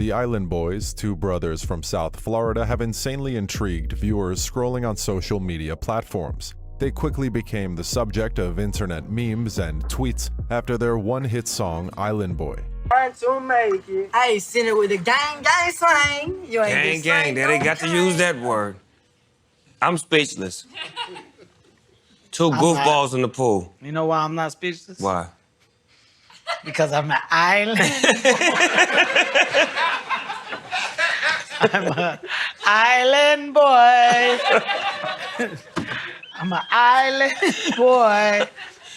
The Island Boys, two brothers from South Florida, have insanely intrigued viewers scrolling on social media platforms. They quickly became the subject of internet memes and tweets after their one-hit song, Island Boy. Trying to make it. I ain't seen it with the gang slang. You ain't gang, they got to use that word. I'm speechless. Two goofballs in the pool. You know why I'm not speechless? Why? Because I'm an island. I'm an island boy. I'm an island boy.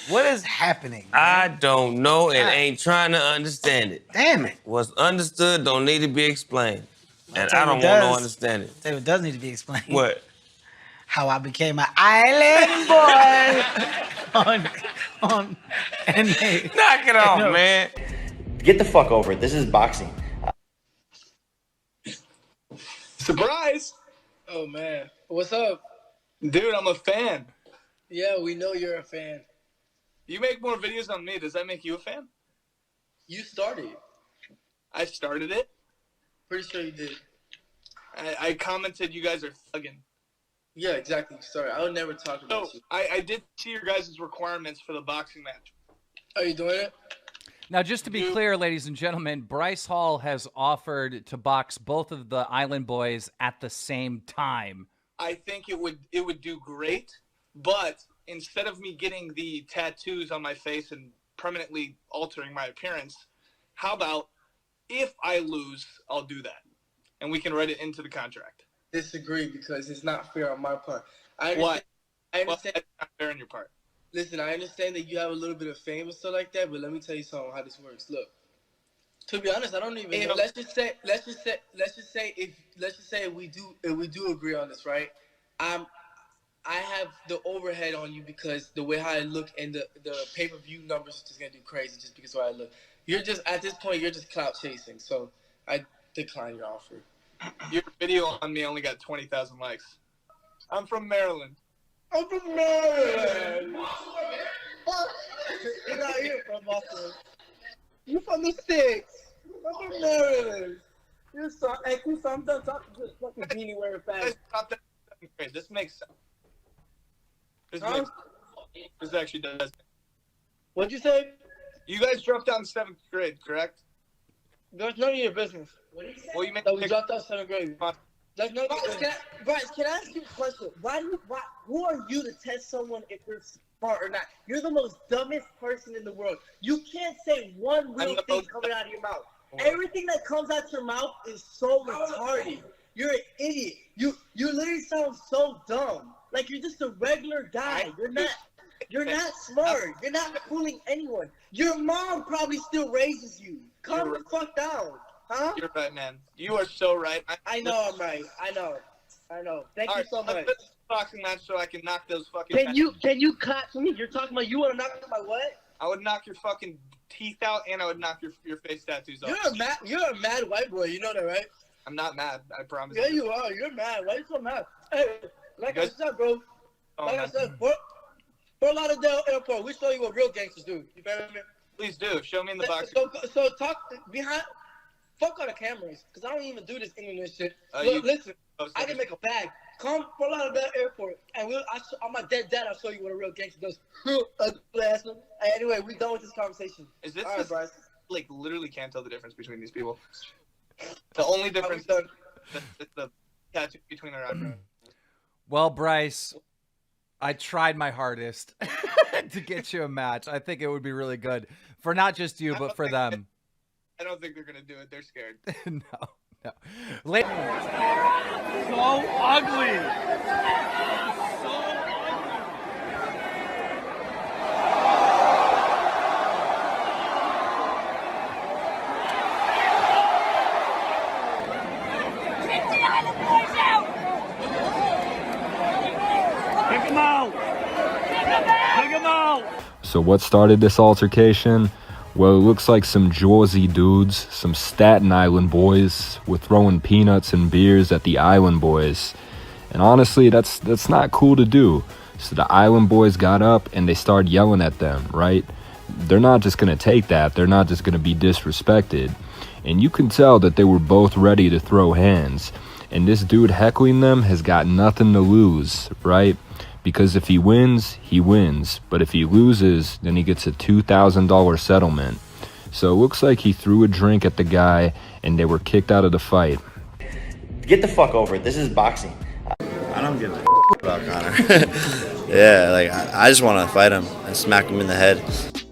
What is happening, man? I don't know and ain't trying to understand it. Damn it. What's understood don't need to be explained. And I don't want to understand it. Tell you what does need to be explained. What? How I became an island boy on NBA. Knock it off, man. Get the fuck over it. This is boxing. Surprise! Oh man, what's up? Dude, I'm a fan. Yeah, we know you're a fan. You make more videos on me. Does that make you a fan? You started. I started it. Pretty sure you did. I commented you guys are thugging. Yeah, exactly. Sorry, I would never talk about you. I did see your guys' requirements for the boxing match. Are you doing it? Now, just to be clear, ladies and gentlemen, Bryce Hall has offered to box both of the Island Boys at the same time. I think it would do great, but instead of me getting the tattoos on my face and permanently altering my appearance, how about if I lose, I'll do that, and we can write it into the contract. Disagree, because it's not fair on my part. I understand. What? I understand. Well, that's not fair on your part. Listen, I understand that you have a little bit of fame and stuff like that, but let me tell you something how this works. Look, to be honest, I don't even know. Let's just say if we do agree on this, right? I have the overhead on you because the way how I look and the pay-per-view numbers is just gonna do crazy just because of how I look. You're just at this point you're just clout chasing, so I decline your offer. Your video on me only got 20,000 likes. I'm from Maryland. I'm from Maryland. You're not here from Boston. You're from the States. I'm from Maryland. You're so, hey, I'm done talking to this fucking beanie wearing fast. This makes sense. This actually does. What'd you say? You guys dropped out in 7th grade, correct? That's none of your business. What did you say? Well, you meant that we dropped out 7th grade. That's none of your business. Bryce, can I ask you a question? Who are you to test someone if they're smart or not? You're the most dumbest person in the world. You can't say one real thing coming out of your mouth. Everything that comes out your mouth is so retarded. You're an idiot. You literally sound so dumb. Like you're just a regular guy. You're not smart. You're not fooling anyone. Your mom probably still raises you. Calm the fuck down. Huh? You're right, man. You are so right. I know I'm right. I know. Thank you so much. Let's boxing match so I can knock those fucking. Can you clap for me? You're talking about you want to knock my what? I would knock your fucking teeth out and I would knock your face tattoos off. You're a mad white boy. You know that, right? I'm not mad. I promise. Yeah, you are. You're mad. Why are you so mad? Hey, like I said, bro. I said, Fort Lauderdale Airport. We show you what real gangsters do. You feel me? Please do. Show me in the box. So talk behind. Fuck all the cameras, because I don't even do this internet shit. Listen, I can make a bag. Come Fort Lauderdale Airport, and on my dead dad, I'll show you what a real gangster does. Anyway, we done with this conversation. Is this all right, Bryce? Like, literally can't tell the difference between these people. The only difference is the tattoo between their eyebrows. Well, Bryce, I tried my hardest to get you a match. I think it would be really good for not just you, but for them. I don't think they're going to do it. They're scared. No. So ugly. So what started this altercation? Well, it looks like some Jersey dudes, some Staten Island boys, were throwing peanuts and beers at the Island Boys. And honestly, that's not cool to do. So the Island Boys got up and they started yelling at them, right? they're not just going to take that. They're not just going to be disrespected. And you can tell that they were both ready to throw hands. And this dude heckling them has got nothing to lose, right? Because if he wins, he wins. But if he loses, then he gets a $2,000 settlement. So it looks like he threw a drink at the guy and they were kicked out of the fight. Get the fuck over it. This is boxing. I don't give a about Conor. Yeah, like I just want to fight him and smack him in the head.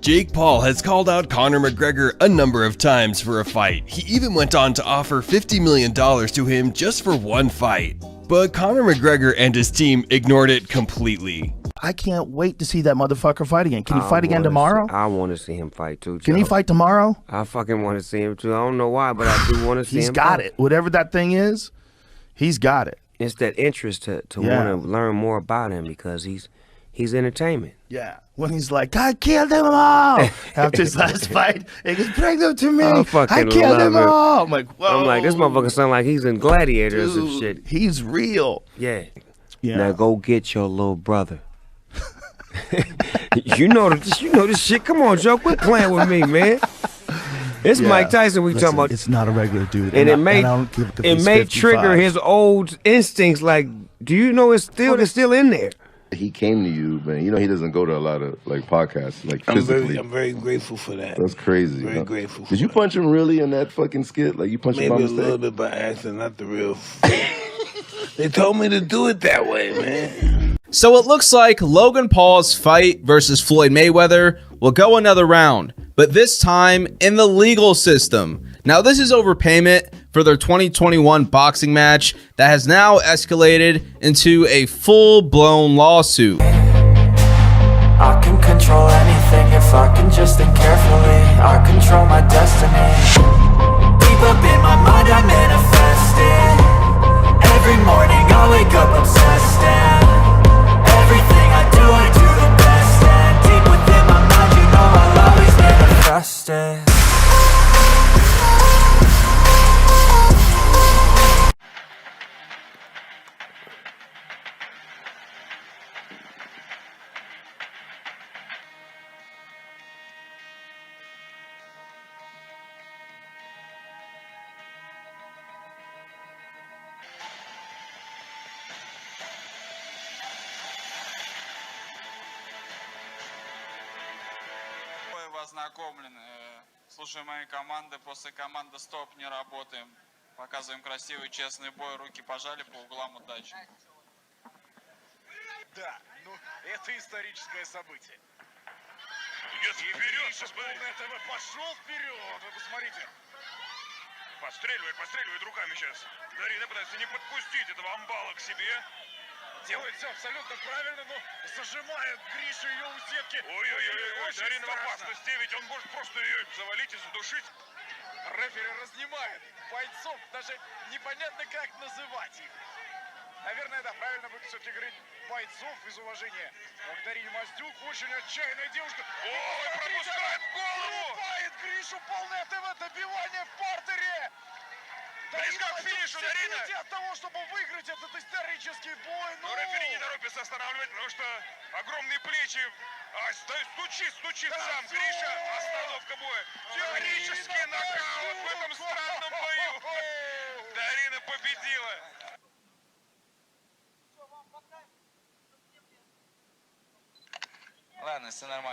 Jake Paul has called out Conor McGregor a number of times for a fight. He even went on to offer $50 million to him just for one fight. But Conor McGregor and his team ignored it completely. I can't wait to see that motherfucker fight again. Can he fight again tomorrow? I want to see him fight too, Joe. Can he fight tomorrow? I fucking want to see him too. I don't know why, but I do want to see him. He's got it. Whatever that thing is, he's got it. It's that interest to want to learn more about him because he's entertainment. Yeah. When he's like, I killed them all after his last fight, he goes, bring them to me. I killed them all. I'm like, whoa. I'm like, this motherfucker sound like he's in Gladiator or some shit. He's real. Yeah. Now go get your little brother. you know this shit. Come on, Joe. Quit playing with me, man. It's Mike Tyson we talking about. It's not a regular dude. And it may trigger his old instincts. Like, do you know it's still in there? He came to you, man. You know he doesn't go to a lot of like podcasts, like physically. I'm very grateful for that. That's crazy. Very grateful. Did you punch him really in that fucking skit? Like you punched him by mistake? Maybe a little bit by accident, not the real. They told me to do it that way, man. So it looks like Logan Paul's fight versus Floyd Mayweather will go another round, but this time in the legal system. Now this is overpayment for their 2021 boxing match that has now escalated into a full-blown lawsuit. I can control anything if I can just think carefully. I control my destiny. Deep up in my mind I manifest it. Every morning I wake up obsessed and everything I do the best. And deep within my mind you know I'll always manifest it. Ознакомлены. Слушаем мои команды. После команды стоп не работаем. Показываем красивый, честный бой. Руки пожали по углам. Удачи. Да, ну это историческое событие. Вперед, полное ТВ пошел вперед. Вы посмотрите. Подстреливает руками сейчас. Дарина пытается не подпустить этого амбала к себе. Делает все абсолютно правильно, но зажимает Гриша ее у сетки. Ой-ой-ой, Дарина в опасности, ведь он может просто ее завалить и задушить. Рефери разнимает бойцов, даже непонятно как называть их. Наверное, да, правильно будет все-таки говорить бойцов из уважения. Дарина Маздюк, очень отчаянная девушка. Ой, пропускает голову! Врубает Гришу, полное ТВ, добивание в партере. Близко к финишу, Дарина! От того, чтобы выиграть этот исторический бой, но рефери не торопится останавливать, потому что огромные плечи. Стучит сам Гриша. Остановка боя. Теоретический нокаут в этом странном бою. Дарина победила.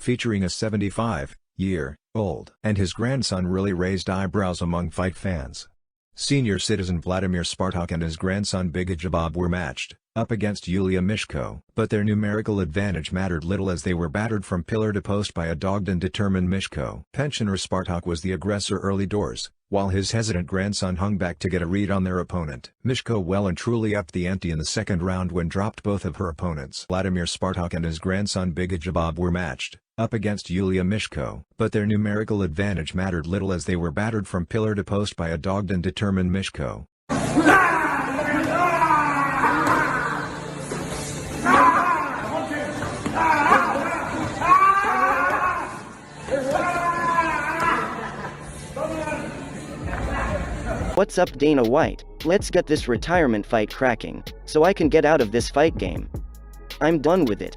Featuring a 75-year-old and his grandson really raised eyebrows among fight fans. Senior citizen Vladimir Spartak and his grandson Bigajabab were matched up against Yulia Mishko, but their numerical advantage mattered little as they were battered from pillar to post by a dogged and determined Mishko. Pensioner Spartak was the aggressor early doors, while his hesitant grandson hung back to get a read on their opponent. Mishko well and truly upped the ante in the second round when dropped both of her opponents. Vladimir Spartak and his grandson Bigajabab were matched up against Yulia Mishko, but their numerical advantage mattered little as they were battered from pillar to post by a dogged and determined Mishko. What's up, Dana White? Let's get this retirement fight cracking, so I can get out of this fight game. I'm done with it.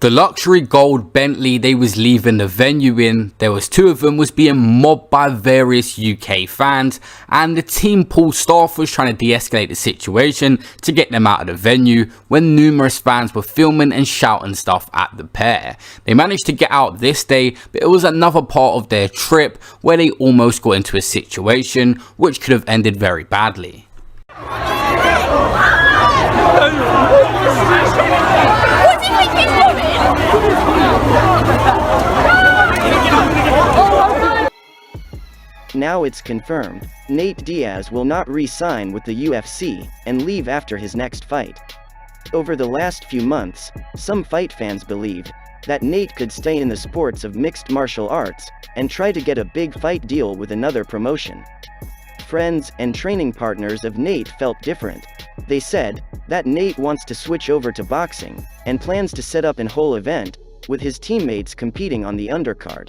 The luxury gold Bentley they was leaving the venue in, there was two of them, was being mobbed by various UK fans, and the team pool staff was trying to de-escalate the situation to get them out of the venue when numerous fans were filming and shouting stuff at the pair. They managed to get out this day, but it was another part of their trip where they almost got into a situation which could have ended very badly. Now it's confirmed, Nate Diaz will not re-sign with the UFC and leave after his next fight. Over the last few months, some fight fans believed that Nate could stay in the sports of mixed martial arts and try to get a big fight deal with another promotion. Friends and training partners of Nate felt different. They said that Nate wants to switch over to boxing and plans to set up a whole event with his teammates competing on the undercard.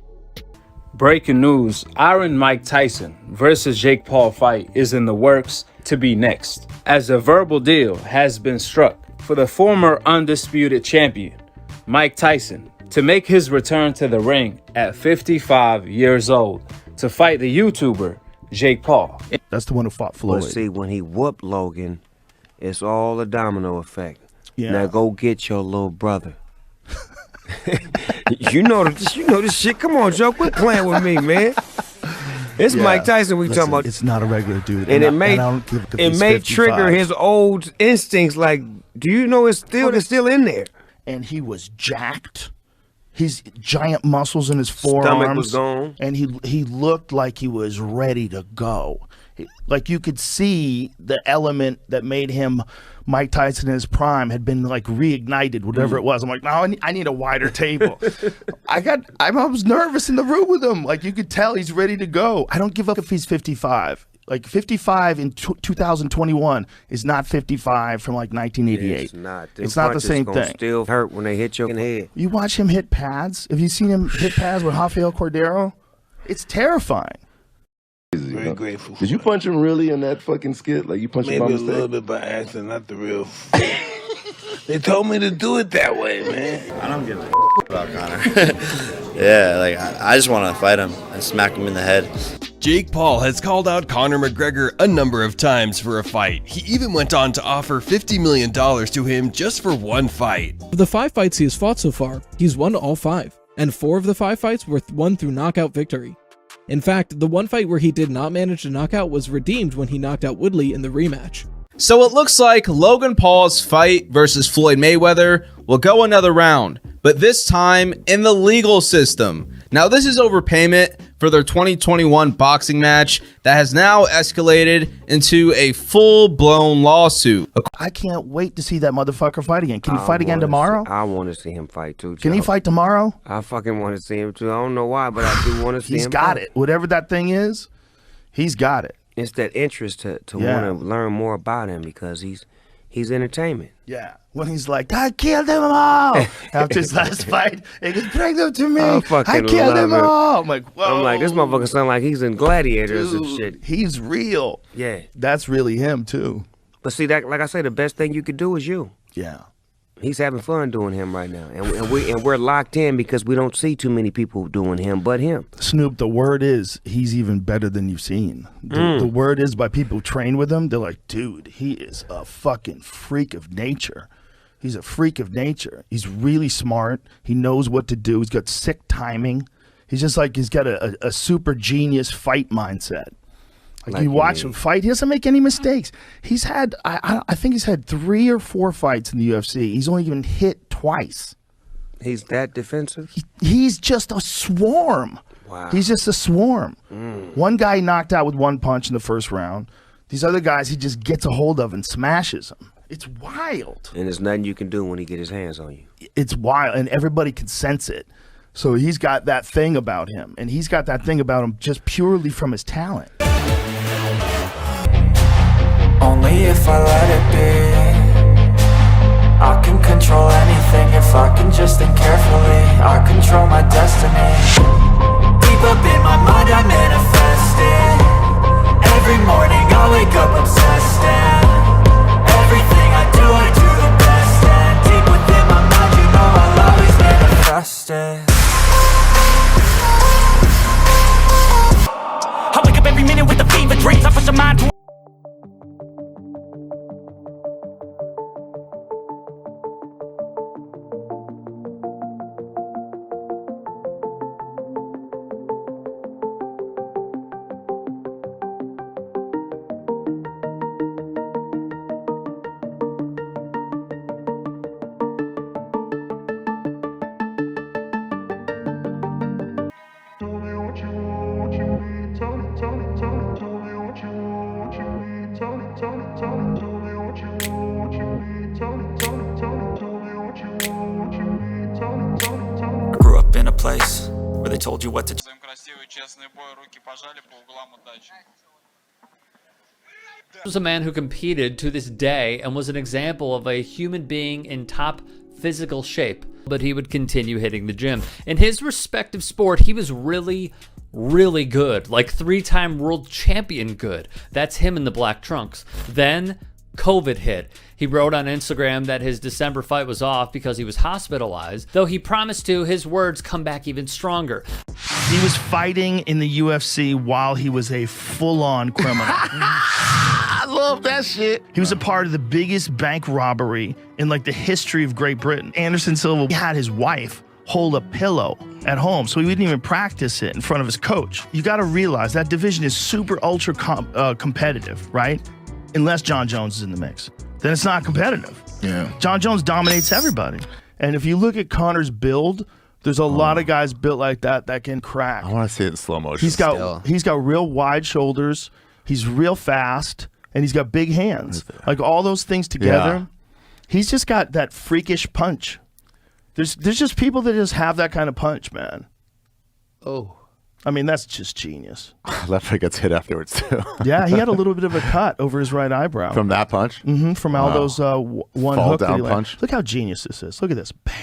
Breaking news, Iron Mike Tyson versus Jake Paul fight is in the works to be next, as a verbal deal has been struck for the former undisputed champion, Mike Tyson, to make his return to the ring at 55 years old to fight the YouTuber Jake Paul. That's the one who fought Floyd. Well, see, when he whooped Logan, it's all a domino effect. Yeah. Now go get your little brother. you know this shit. Come on, Joe, quit playing with me, man. It's Mike Tyson we talking about. It's not a regular dude, and it may it trigger his old instincts. Like, do you know it's still in there? And he was jacked. His giant muscles in his forearms. Stomach was gone. And he looked like he was ready to go. Like you could see the element that made him Mike Tyson in his prime had been like reignited, whatever it was. I'm like, no, I need a wider table. I was nervous in the room with him. Like you could tell he's ready to go. I don't give up if he's 55. Like 55 in 2021 is not 55 from like 1988. It's not. It's not the same thing. Still hurt when they hit your head. You watch him hit pads. Have you seen him hit pads with Rafael Cordero? It's terrifying. Very grateful. Did you punch him really in that fucking skit? Like you punched him by Maybe a mistake? little bit by accident, not the real. They told me to do it that way, man. I don't give a about Conor. Yeah, like I just want to fight him and smack him in the head. Jake Paul has called out Conor McGregor a number of times for a fight. He even went on to offer $50 million to him just for one fight. Of the 5 fights he has fought so far, he's won all 5, and 4 of the 5 fights were won through knockout victory. In fact, the one fight where he did not manage to knock out was redeemed when he knocked out Woodley in the rematch. So it looks like Logan Paul's fight versus Floyd Mayweather will go another round, but this time in the legal system. Now this is overpayment for their 2021 boxing match that has now escalated into a full-blown lawsuit. I can't wait to see that motherfucker fight again. Can he fight again tomorrow? I want to see him fight too. Can he fight tomorrow? I fucking want to see him too. I don't know why, but I do want to see him. He's got it. Whatever that thing is, he's got it. It's that interest to want to learn more about him because he's entertainment. Yeah. When he's like, I killed them all after his last fight, he goes, bring them to me. I killed them all. I'm like, whoa. I'm like, this motherfucker sound like he's in Gladiators and shit. He's real. Yeah. That's really him too. But see, that like I say, the best thing you could do is you. Yeah. He's having fun doing him right now, and we're locked in because we don't see too many people doing him but him. Snoop, the word is he's even better than you've seen. The word is by people who train with him, they're like, dude, he is a fucking freak of nature. He's a freak of nature. He's really smart. He knows what to do. He's got sick timing. He's just like he's got a super genius fight mindset. Like you watch him fight, he doesn't make any mistakes. He's had, I think he's had 3 or 4 fights in the UFC. He's only even hit twice. He's that defensive? He's just a swarm. Wow. He's just a swarm. One guy he knocked out with 1 punch in the first round. These other guys he just gets a hold of and smashes them. It's wild. And there's nothing you can do when he get his hands on you. It's wild, and everybody can sense it. So he's got that thing about him, and he's got that thing about him just purely from his talent. Only if I let it be. I can control anything if I can just think carefully. I control my destiny. Deep up in my mind I manifest it. Every morning I wake up obsessed, and everything I do the best. And deep within my mind you know I'll always manifest it. I wake up every minute with the fever dreams. I push my mind to I grew up in a place where they told you what to do. Красивый, честный бой, руки пожали, по углам удачи. This was a man who competed to this day and was an example of a human being in top physical shape, but he would continue hitting the gym. In his respective sport, he was really good, like 3-time world champion good. That's him in the black trunks. Then COVID hit. He wrote on Instagram that his December fight was off because he was hospitalized, though he promised to, his words, come back even stronger. He was fighting in the UFC while he was a full-on criminal. I love that shit. He was a part of the biggest bank robbery in like the history of Great Britain. Anderson Silva had his wife hold a pillow at home, so he wouldn't even practice it in front of his coach. You got to realize that division is super ultra competitive, right? Unless John Jones is in the mix, then it's not competitive. Yeah. John Jones dominates everybody. And if you look at Conor's build, there's a lot of guys built like that that can crack. I want to see it in slow motion. He's got real wide shoulders. He's real fast, and he's got big hands. Like all those things together, he's just got that freakish punch. There's just people that just have that kind of punch, man. Oh. I mean, that's just genius. Left foot gets hit afterwards, too. Yeah, he had a little bit of a cut over his right eyebrow. From that punch? Mm-hmm, from Aldo's one Fall hook that down he landed. punch? Look how genius this is. Look at this. Bam.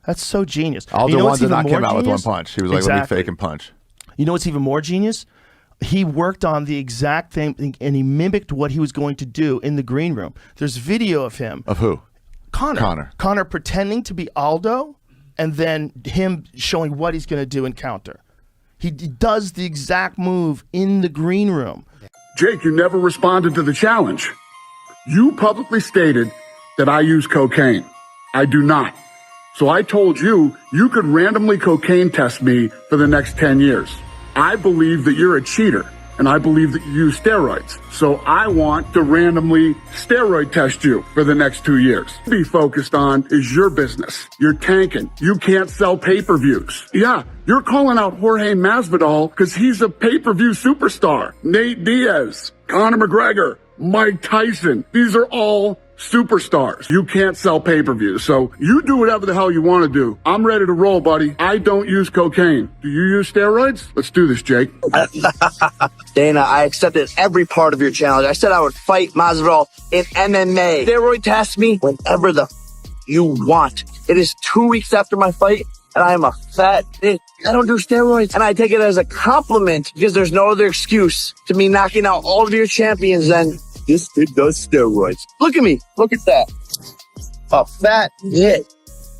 That's so genius. Aldo You know what's did not even come more out with one genius? punch. He was like, let me fake and punch. You know what's even more genius? He worked on the exact thing, and he mimicked what he was going to do in the green room. There's video of him. Of who? Conor. Conor pretending to be Aldo, and then him showing what he's going to do in counter. He does the exact move in the green room. Jake, you never responded to the challenge. You publicly stated that I use cocaine. I do not. So I told you you could randomly cocaine test me for the next 10 years. I believe that you're a cheater, and I believe that you use steroids. So I want to randomly steroid test you for the next 2 years. Be focused on is your business. You're tanking. You can't sell pay-per-views. Yeah, you're calling out Jorge Masvidal because he's a pay-per-view superstar. Nate Diaz, Conor McGregor, Mike Tyson. These are all superstars. You can't sell pay-per-views. So you do whatever the hell you want to do. I'm ready to roll, buddy. I don't use cocaine. Do you use steroids? Let's do this, Jake. Dana, I accepted every part of your challenge. I said I would fight Masvidal in MMA. Steroid test me whenever the you want. It is 2 weeks after my fight, and I am a fat bitch. I don't do steroids. And I take it as a compliment because there's no other excuse to me knocking out all of your champions than this kid does steroids. Look at me. Look at that. A fat bitch.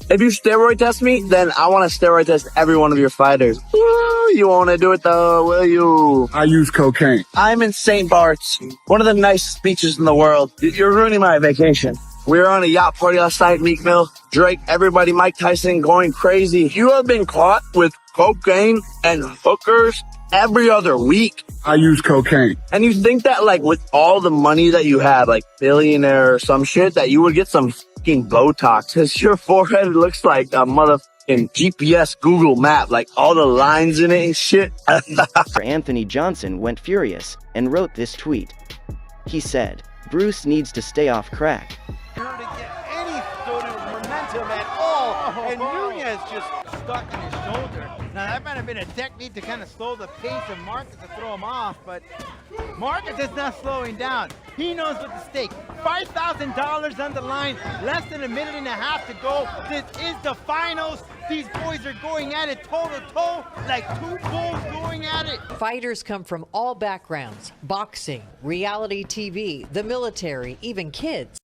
If you steroid test me, then I want to steroid test every one of your fighters. Ooh, you want to do it though, will you? I use cocaine. I'm in St. Bart's, one of the nicest beaches in the world. You're ruining my vacation. We were on a yacht party last night, Meek Mill, Drake, everybody, Mike Tyson going crazy. You have been caught with cocaine and hookers every other week. I use cocaine. And you think that, like, with all the money that you have, like billionaire or some shit, that you would get some fucking Botox, because your forehead looks like a motherfucking GPS Google map, like all the lines in it and shit. Anthony Johnson went furious and wrote this tweet. He said, "Bruce needs to stay off crack." Any sort of momentum at all, and Nunez just stuck in his shoulder. Now that might have been a technique to kind of slow the pace of Marcus to throw him off, but Marcus is not slowing down. He knows what the stake. $5,000 on the line, less than a minute and a half to go. This is the finals. These boys are going at it toe to toe, like two bulls going at it. Fighters come from all backgrounds: boxing, reality TV, the military, even kids.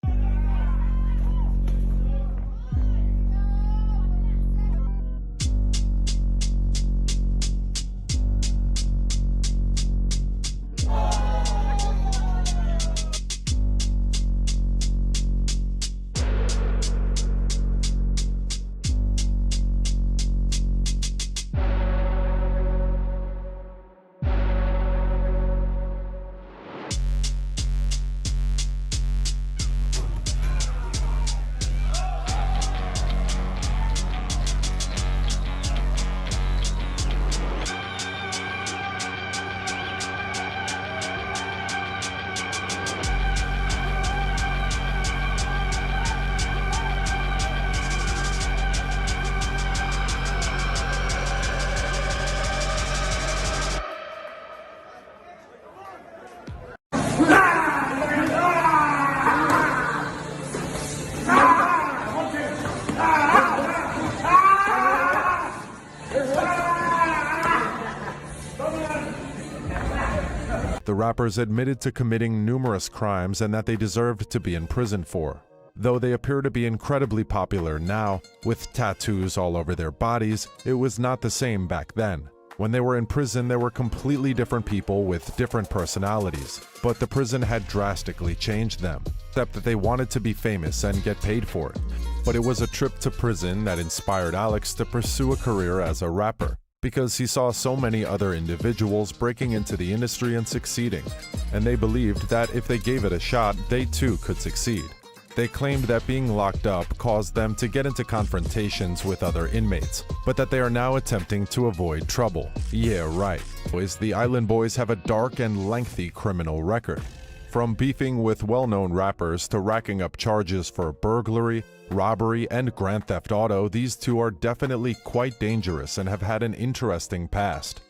The rappers admitted to committing numerous crimes and that they deserved to be in prison for. Though they appear to be incredibly popular now, with tattoos all over their bodies, it was not the same back then. When they were in prison, they were completely different people with different personalities, but the prison had drastically changed them, except that they wanted to be famous and get paid for it. But it was a trip to prison that inspired Alex to pursue a career as a rapper, because he saw so many other individuals breaking into the industry and succeeding, and they believed that if they gave it a shot, they too could succeed. They claimed that being locked up caused them to get into confrontations with other inmates, but that they are now attempting to avoid trouble. Yeah, right. The Island Boys have a dark and lengthy criminal record. From beefing with well-known rappers to racking up charges for burglary, robbery, and Grand Theft Auto, these two are definitely quite dangerous and have had an interesting past.